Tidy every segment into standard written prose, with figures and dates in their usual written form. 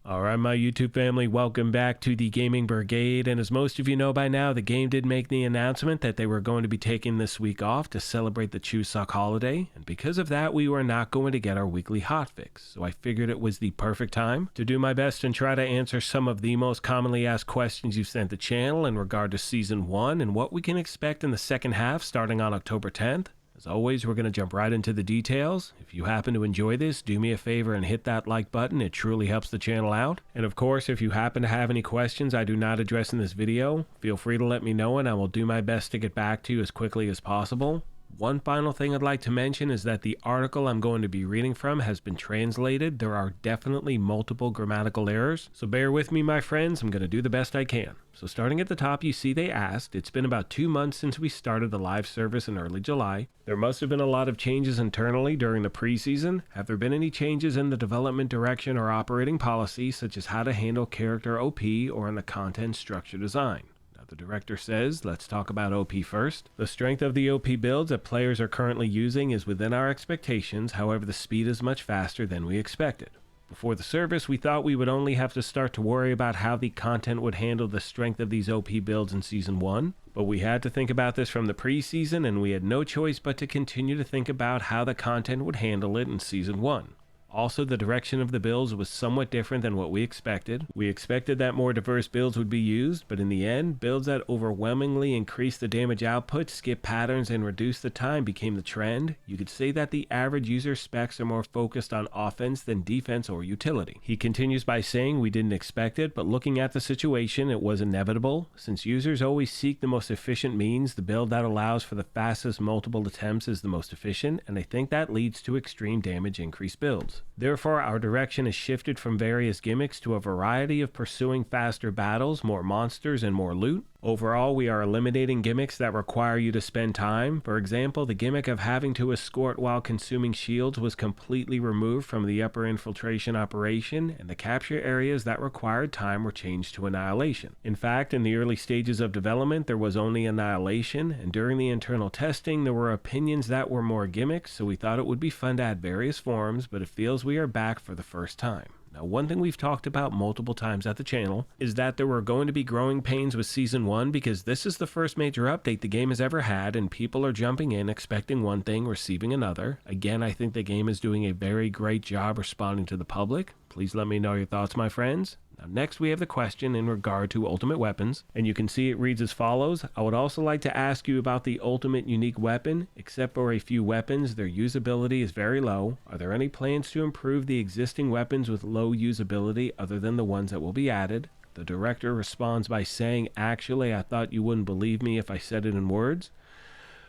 Alright, my YouTube family, welcome back to the Gaming Brigade, and as most of you know by now, the game did make the announcement that they were going to be taking this week off to celebrate the Chuseok holiday, and because of that, we were not going to get our weekly hotfix, so I figured it was the perfect time to do my best and try to answer some of the most commonly asked questions you've sent the channel in regard to Season 1 and what we can expect in the second half starting on October 10th. As always, we're going to jump right into the details. If you happen to enjoy this, do me a favor and hit that like button. It truly helps the channel out. And of course, if you happen to have any questions I do not address in this video, feel free to let me know and I will do my best to get back to you as quickly as possible. One final thing I'd like to mention is that the article I'm going to be reading from has been translated. There are definitely multiple grammatical errors, so bear with me, my friends. I'm going to do the best I can. So starting at the top, you see they asked, it's been about 2 months since we started the live service in early July. There must have been a lot of changes internally during the preseason. Have there been any changes in the development direction or operating policy, such as how to handle character OP or in the content structure design? The director says, let's talk about OP first. The strength of the OP builds that players are currently using is within our expectations, however the speed is much faster than we expected. Before the service, we thought we would only have to start to worry about how the content would handle the strength of these OP builds in Season 1, but we had to think about this from the preseason and we had no choice but to continue to think about how the content would handle it in Season 1. Also, the direction of the builds was somewhat different than what we expected. We expected that more diverse builds would be used, but in the end, builds that overwhelmingly increased the damage output, skip patterns, and reduced the time became the trend. You could say that the average user specs are more focused on offense than defense or utility. He continues by saying we didn't expect it, but looking at the situation, it was inevitable. Since users always seek the most efficient means, the build that allows for the fastest multiple attempts is the most efficient, and I think that leads to extreme damage increased builds. Therefore, our direction has shifted from various gimmicks to a variety of pursuing faster battles, more monsters, and more loot. Overall, we are eliminating gimmicks that require you to spend time. For example, the gimmick of having to escort while consuming shields was completely removed from the upper infiltration operation, and the capture areas that required time were changed to annihilation. In fact, in the early stages of development, there was only annihilation, and during the internal testing, there were opinions that were more gimmicks, so we thought it would be fun to add various forms, but it feels we are back for the first time. Now, one thing we've talked about multiple times at the channel is that there were going to be growing pains with Season 1 because this is the first major update the game has ever had and people are jumping in expecting one thing, receiving another. Again, I think the game is doing a very great job responding to the public. Please let me know your thoughts, my friends. Now, next we have the question in regard to ultimate weapons, and you can see it reads as follows. I would also like to ask you about the ultimate unique weapon. Except for a few weapons, their usability is very low. Are there any plans to improve the existing weapons with low usability other than the ones that will be added? The director responds by saying, actually, I thought you wouldn't believe me if I said it in words.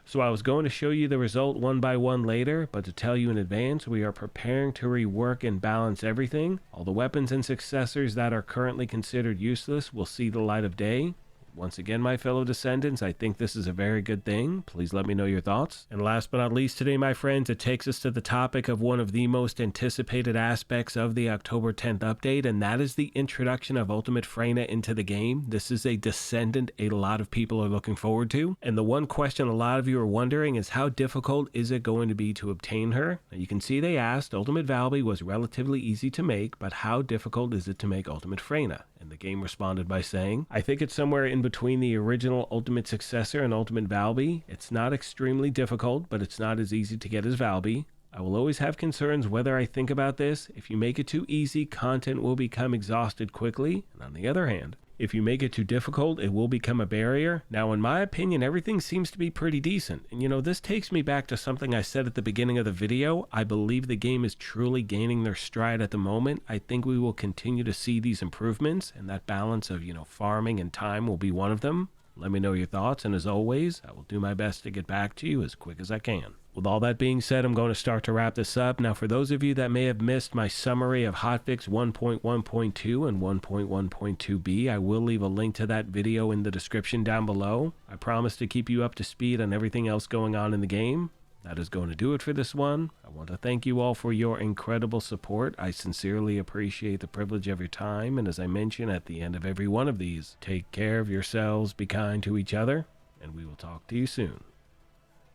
So I was going to show you the result one by one later, but to tell you in advance, we are preparing to rework and balance everything. All the weapons and successors that are currently considered useless will see the light of day. Once again, my fellow Descendants, I think this is a very good thing. Please let me know your thoughts. And last but not least today, my friends, it takes us to the topic of one of the most anticipated aspects of the October 10th update, and that is the introduction of Ultimate Freyna into the game. This is a Descendant a lot of people are looking forward to, and the one question a lot of you are wondering is how difficult is it going to be to obtain her? Now, you can see they asked, Ultimate Valby was relatively easy to make, but how difficult is it to make Ultimate Freyna? And the game responded by saying, I think it's somewhere in between the original Ultimate Successor and Ultimate Valby. It's not extremely difficult, but it's not as easy to get as Valby. I will always have concerns whether I think about this. If you make it too easy, content will become exhausted quickly. And on the other hand, if you make it too difficult, it will become a barrier. Now, in my opinion, everything seems to be pretty decent. And you know, this takes me back to something I said at the beginning of the video. I believe the game is truly gaining their stride at the moment. I think we will continue to see these improvements, and that balance of, farming and time will be one of them. Let me know your thoughts, and as always, I will do my best to get back to you as quick as I can. With all that being said, I'm going to start to wrap this up. Now, for those of you that may have missed my summary of hotfix 1.1.2 and 1.1.2b, I will leave a link to that video in the description down below. I promise to keep you up to speed on everything else going on in the game. That is going to do it for this one. I want to thank you all for your incredible support. I sincerely appreciate the privilege of your time, and as I mention at the end of every one of these, take care of yourselves, be kind to each other, and we will talk to you soon.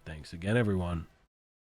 Thanks again, everyone.